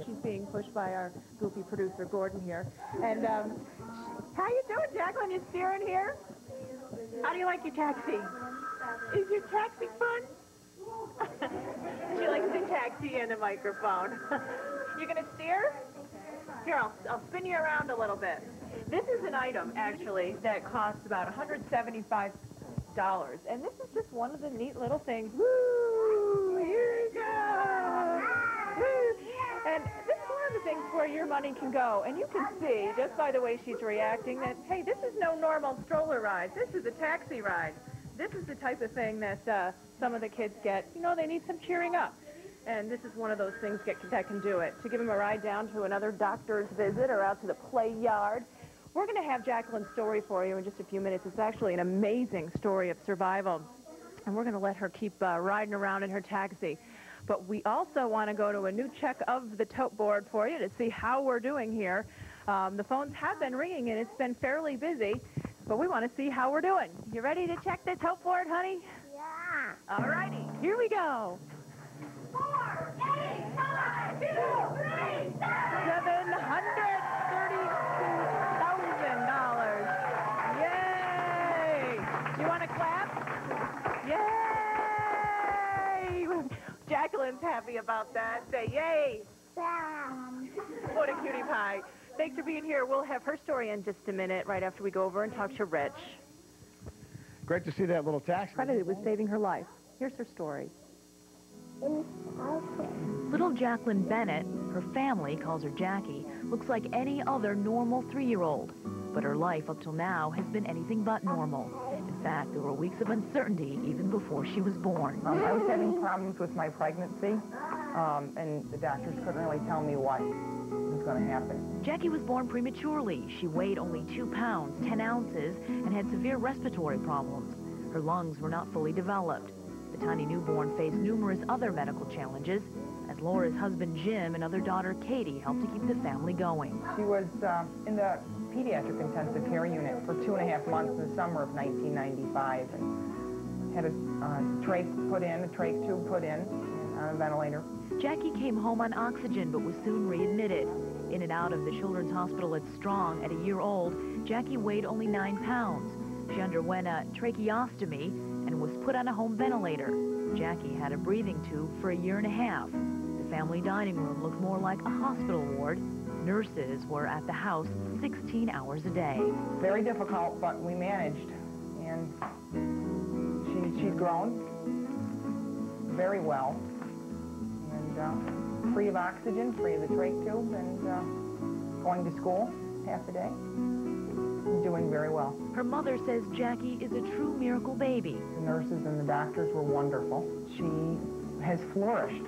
and she's being pushed by our goofy producer, Gordon, here. And how you doing, Jaclyn? You steering here? How do you like your taxi? Is your taxi fun? She likes to taxi in the microphone. You gonna steer? Here, I'll spin you around a little bit. This is an item, actually, that costs about $175. And this is just one of the neat little things. Woo! Here you go! Woo! And this is one of the things where your money can go. And you can see, just by the way she's reacting, that, hey, this is no normal stroller ride. This is a taxi ride. This is the type of thing that some of the kids get. You know, they need some cheering up. And this is one of those things that can do it. To give them a ride down to another doctor's visit or out to the play yard. We're going to have Jaclyn's story for you in just a few minutes. It's actually an amazing story of survival. And we're going to let her keep riding around in her taxi. But we also want to go to a new check of the tote board for you to see how we're doing here. The phones have been ringing, and it's been fairly busy. But we want to see how we're doing. You ready to check the tote board, honey? Yeah. All righty. Here we go. 4, 8, 5, 2, 3, 7. $732,000. Yay! Do you want to clap? Yay! Jaclyn's happy about that. Say yay! What a cutie pie. Thanks for being here. We'll have her story in just a minute, right after we go over and talk to Rich. Great to see that little taxi. Credited with saving her life. Here's her story. Little Jaclyn Bennett, her family calls her Jackie, looks like any other normal 3-year-old. But her life up till now has been anything but normal. In fact, there were weeks of uncertainty even before she was born. I was having problems with my pregnancy, and the doctors couldn't really tell me what was going to happen. Jackie was born prematurely. She weighed only 2 pounds, 10 ounces, and had severe respiratory problems. Her lungs were not fully developed. The tiny newborn faced numerous other medical challenges, as Laura's husband Jim and other daughter Katie helped to keep the family going. She was in the pediatric intensive care unit for 2.5 months in the summer of 1995, and had a trach put in, a trach tube put in, on a ventilator. Jackie came home on oxygen but was soon readmitted. In and out of the Children's Hospital at Strong at a year old, Jackie weighed only 9 pounds. She underwent a tracheostomy and was put on a home ventilator. Jackie had a breathing tube for a year and a half. The family dining room looked more like a hospital ward. Nurses were at the house 16 hours a day. Very difficult, but we managed. And she's grown very well. And free of oxygen, free of the trach tube, and going to school half a day. Doing very well. Her mother says Jackie is a true miracle baby. The nurses and the doctors were wonderful. She has flourished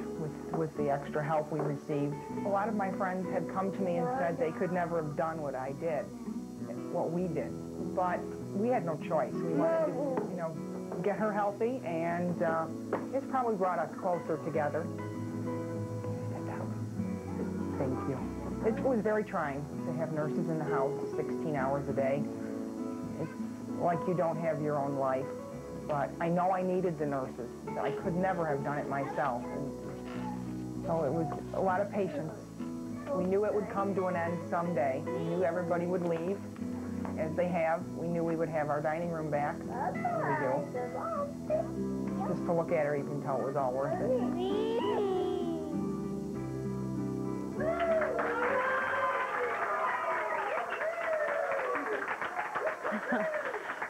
with the extra help we received. A lot of my friends had come to me and said they could never have done what I did, what we did. But we had no choice. We wanted to, you know, get her healthy, and it's probably brought us closer together. Thank you. It was very trying to have nurses in the house 16 hours a day. It's like you don't have your own life. But I know I needed the nurses. I could never have done it myself. And so it was a lot of patience. We knew it would come to an end someday. We knew everybody would leave, as they have. We knew we would have our dining room back, and we do. Just to look at her, you can tell it was all worth it.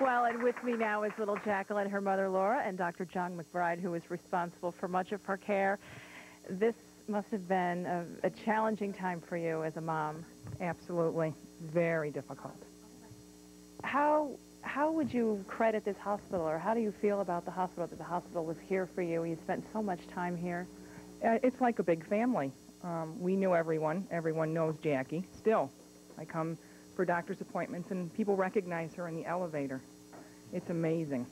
Well, and with me now is little Jaclyn, her mother Laura, and Dr. John McBride, who is responsible for much of her care. This must have been a challenging time for you as a mom. Absolutely. Very difficult. How would you credit this hospital, or how do you feel about the hospital, that the hospital was here for you? You spent so much time here. It's like a big family. We knew everyone. Everyone knows Jackie. Still, I come for doctor's appointments, and people recognize her in the elevator. It's amazing.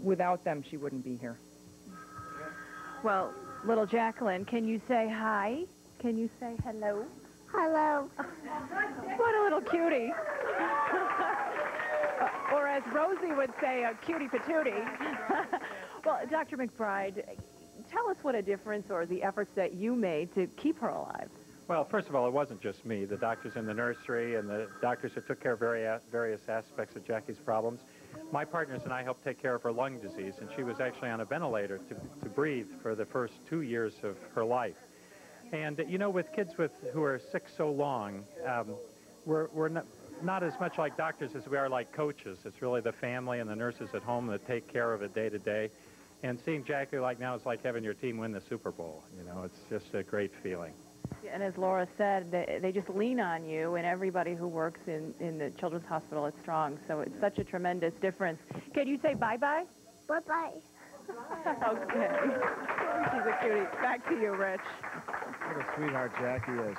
Without them, she wouldn't be here. Well, little Jaclyn, can you say hi? Can you say hello? Hello. What a little cutie. Or as Rosie would say, a cutie patootie. Well, Dr. McBride, tell us what a difference or the efforts that you made to keep her alive. Well, first of all, it wasn't just me. The doctors in the nursery and the doctors who took care of various aspects of Jackie's problems. My partners and I helped take care of her lung disease, and she was actually on a ventilator to breathe for the first 2 years of her life. And, you know, with kids who are sick so long, we're not as much like doctors as we are like coaches. It's really the family and the nurses at home that take care of it day to day. And seeing Jackie like now is like having your team win the Super Bowl. You know, it's just a great feeling. And as Laura said, they just lean on you and everybody who works in the Children's Hospital at Strong. So it's such a tremendous difference. Can you say bye-bye? Bye-bye. Okay. She's a cutie. Back to you, Rich. What a sweetheart Jackie is.